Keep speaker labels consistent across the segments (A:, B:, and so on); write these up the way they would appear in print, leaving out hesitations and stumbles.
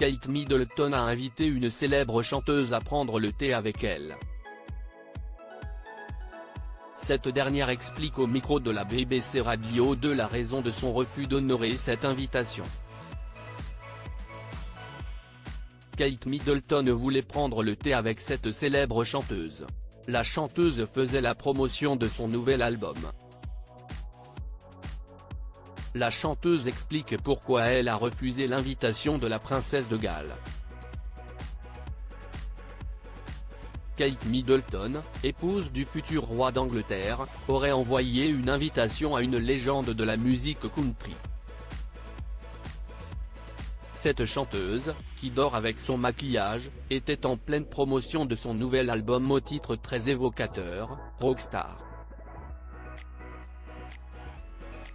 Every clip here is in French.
A: Kate Middleton a invité une célèbre chanteuse à prendre le thé avec elle. Cette dernière explique au micro de la BBC Radio 2 la raison de son refus d'honorer cette invitation. Kate Middleton voulait prendre le thé avec cette célèbre chanteuse. La chanteuse faisait la promotion de son nouvel album. La chanteuse explique pourquoi elle a refusé l'invitation de la princesse de Galles. Kate Middleton, épouse du futur roi d'Angleterre, aurait envoyé une invitation à une légende de la musique country. Cette chanteuse, qui dort avec son maquillage, était en pleine promotion de son nouvel album au titre très évocateur, Rockstar.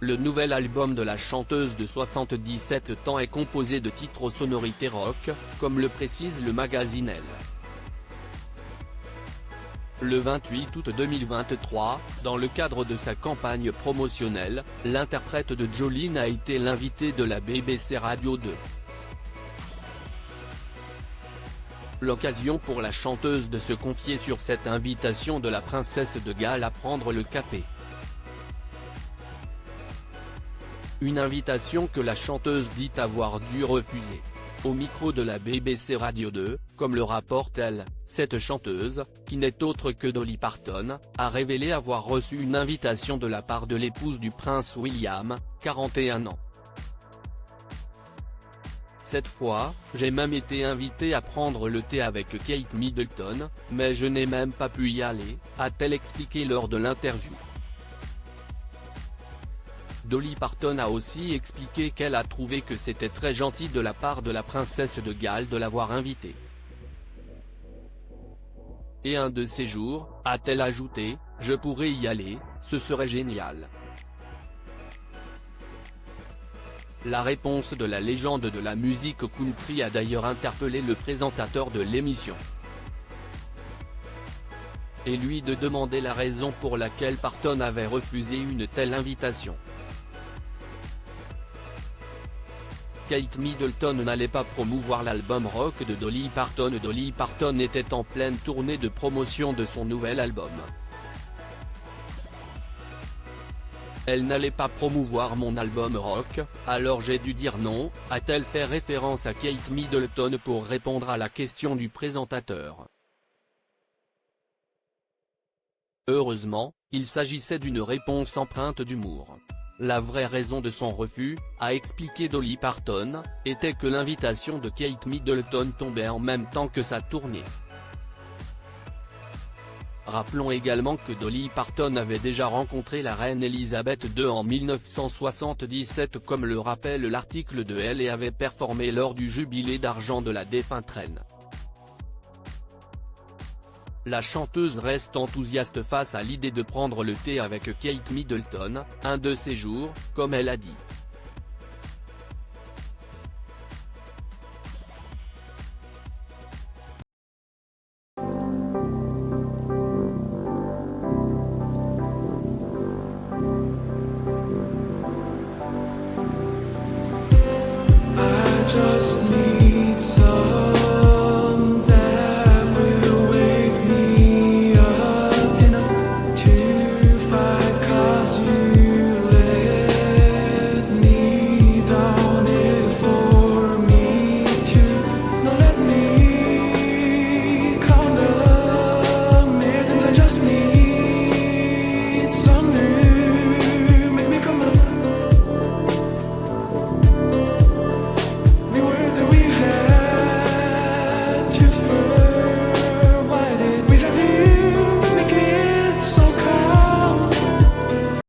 A: Le nouvel album de la chanteuse de 77 ans est composé de titres aux sonorités rock, comme le précise le magazine Elle. Le 28 août 2023, dans le cadre de sa campagne promotionnelle, l'interprète de Jolene a été l'invité de la BBC Radio 2. L'occasion pour la chanteuse de se confier sur cette invitation de la princesse de Galles à prendre le café. Une invitation que la chanteuse dit avoir dû refuser. Au micro de la BBC Radio 2, comme le rapporte Elle, cette chanteuse, qui n'est autre que Dolly Parton, a révélé avoir reçu une invitation de la part de l'épouse du prince William, 41 ans. Cette fois, j'ai même été invitée à prendre le thé avec Kate Middleton, mais je n'ai même pas pu y aller, a-t-elle expliqué lors de l'interview. Dolly Parton a aussi expliqué qu'elle a trouvé que c'était très gentil de la part de la princesse de Galles de l'avoir invitée. Et un de ces jours, a-t-elle ajouté, je pourrais y aller, ce serait génial. La réponse de la légende de la musique country a d'ailleurs interpellé le présentateur de l'émission. Et lui de demander la raison pour laquelle Parton avait refusé une telle invitation. Kate Middleton n'allait pas promouvoir l'album rock de Dolly Parton. Dolly Parton était en pleine tournée de promotion de son nouvel album. Elle n'allait pas promouvoir mon album rock, alors j'ai dû dire non, a-t-elle fait référence à Kate Middleton pour répondre à la question du présentateur. Heureusement, il s'agissait d'une réponse empreinte d'humour. La vraie raison de son refus, a expliqué Dolly Parton, était que l'invitation de Kate Middleton tombait en même temps que sa tournée. Rappelons également que Dolly Parton avait déjà rencontré la reine Elisabeth II en 1977 comme le rappelle l'article de Elle et avait performé lors du jubilé d'argent de la défunte reine. La chanteuse reste enthousiaste face à l'idée de prendre le thé avec Kate Middleton, un de ces jours, comme elle a dit.